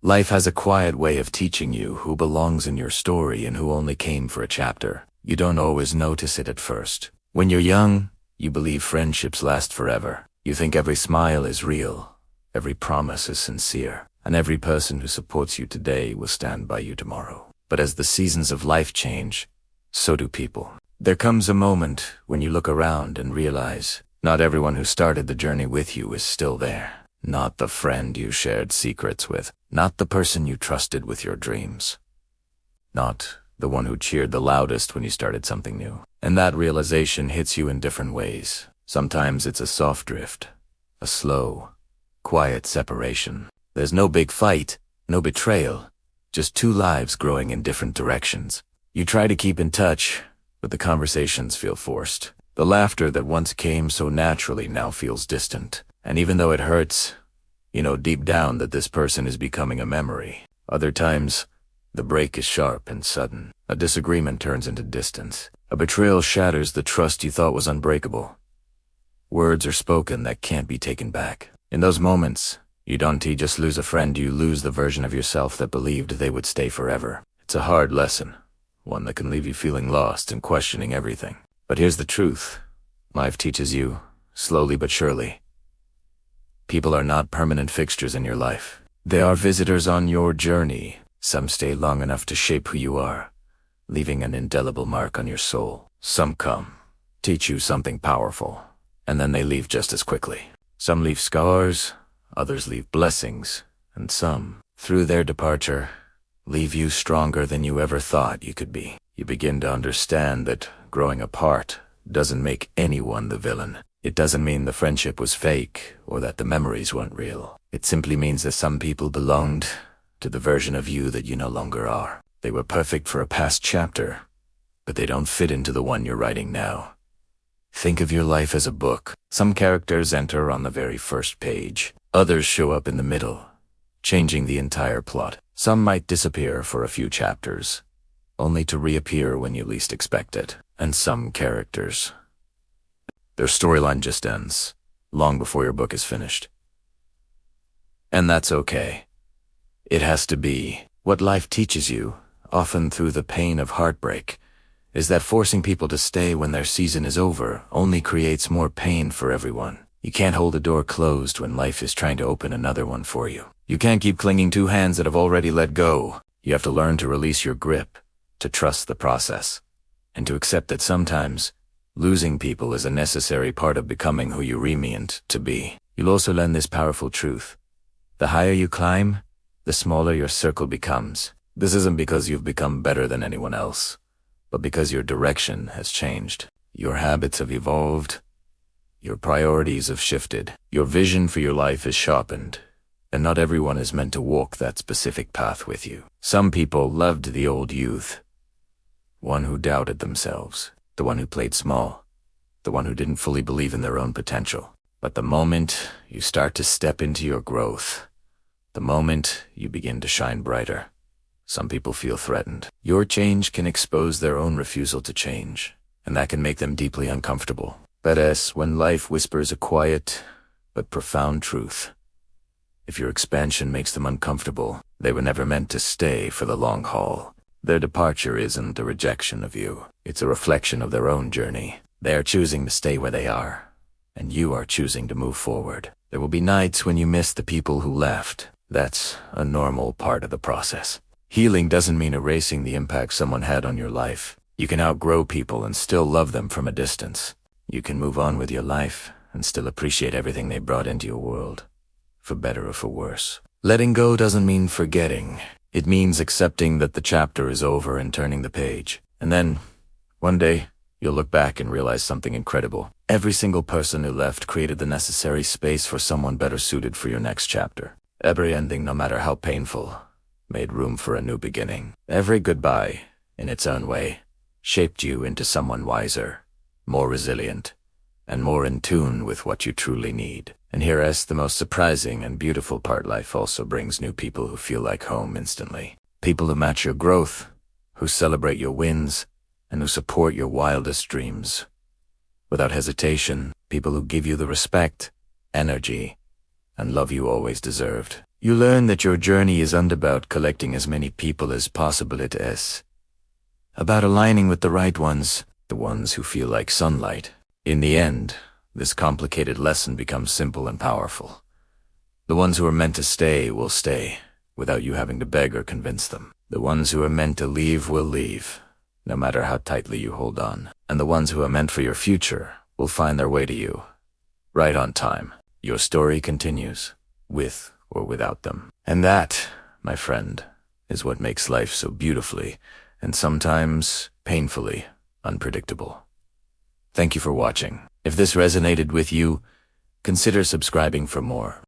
Life has a quiet way of teaching you who belongs in your story and who only came for a chapter. You don't always notice it at first. When you're young, you believe friendships last forever. You think every smile is real, every promise is sincere, and every person who supports you today will stand by you tomorrow. But as the seasons of life change, so do people. There comes a moment when you look around and realize not everyone who started the journey with you is still there. Not the friend you shared secrets with, not the person you trusted with your dreams, not the one who cheered the loudest when you started something new. And that realization hits you in different ways. Sometimes it's a soft drift, a slow, quiet separation. There's no big fight, no betrayal, just two lives growing in different directions. You try to keep in touch, but the conversations feel forced. The laughter that once came so naturally now feels distant. And even though it hurts, you know deep down that this person is becoming a memory. Other times, the break is sharp and sudden. A disagreement turns into distance. A betrayal shatters the trust you thought was unbreakable. Words are spoken that can't be taken back. In those moments, you don't just lose a friend, you lose the version of yourself that believed they would stay forever. It's a hard lesson, one that can leave you feeling lost and questioning everything. But here's the truth. Life teaches you, slowly but surely. People are not permanent fixtures in your life. They are visitors on your journey. Some stay long enough to shape who you are, leaving an indelible mark on your soul. Some come, teach you something powerful, and then they leave just as quickly. Some leave scars, others leave blessings, and some, through their departure, leave you stronger than you ever thought you could be. You begin to understand that growing apart doesn't make anyone the villain. It doesn't mean the friendship was fake or that the memories weren't real. It simply means that some people belonged to the version of you that you no longer are. They were perfect for a past chapter, but they don't fit into the one you're writing now. Think of your life as a book. Some characters enter on the very first page. Others show up in the middle, changing the entire plot. Some might disappear for a few chapters, only to reappear when you least expect it. And some characters, their storyline just ends, long before your book is finished. And that's okay. It has to be. What life teaches you, often through the pain of heartbreak, is that forcing people to stay when their season is over only creates more pain for everyone. You can't hold a door closed when life is trying to open another one for you. You can't keep clinging to hands that have already let go. You have to learn to release your grip, to trust the process, and to accept that sometimes losing people is a necessary part of becoming who you were meant to be. You'll also learn this powerful truth. The higher you climb, the smaller your circle becomes. This isn't because you've become better than anyone else, but because your direction has changed. Your habits have evolved. Your priorities have shifted. Your vision for your life is sharpened. And not everyone is meant to walk that specific path with you. Some people loved the old youth. One who doubted themselves. The one who played small. The one who didn't fully believe in their own potential. But the moment you start to step into your growth, the moment you begin to shine brighter, some people feel threatened. Your change can expose their own refusal to change, and that can make them deeply uncomfortable. But as when life whispers a quiet but profound truth, if your expansion makes them uncomfortable, they were never meant to stay for the long haul. Their departure isn't a rejection of you. It's a reflection of their own journey. They are choosing to stay where they are, and you are choosing to move forward. There will be nights when you miss the people who left. That's a normal part of the process. Healing doesn't mean erasing the impact someone had on your life. You can outgrow people and still love them from a distance. You can move on with your life and still appreciate everything they brought into your world, for better or for worse. Letting go doesn't mean forgetting. It means accepting that the chapter is over and turning the page. And then, one day, you'll look back and realize something incredible. Every single person who left created the necessary space for someone better suited for your next chapter. Every ending, no matter how painful, made room for a new beginning. Every goodbye, in its own way, shaped you into someone wiser, more resilient, and more in tune with what you truly need. And here's the most surprising and beautiful part. Life also brings new people who feel like home instantly. People who match your growth, who celebrate your wins, and who support your wildest dreams. Without hesitation, people who give you the respect, energy, and love you always deserved. You learn that your journey isn't about collecting as many people as possible. It is about aligning with the right ones, the ones who feel like sunlight. In the end, this complicated lesson becomes simple and powerful. The ones who are meant to stay will stay, without you having to beg or convince them. The ones who are meant to leave will leave, no matter how tightly you hold on. And the ones who are meant for your future will find their way to you, right on time. Your story continues, with or without them. And that, my friend, is what makes life so beautifully, and sometimes painfully, unpredictable. Thank you for watching. If this resonated with you, consider subscribing for more.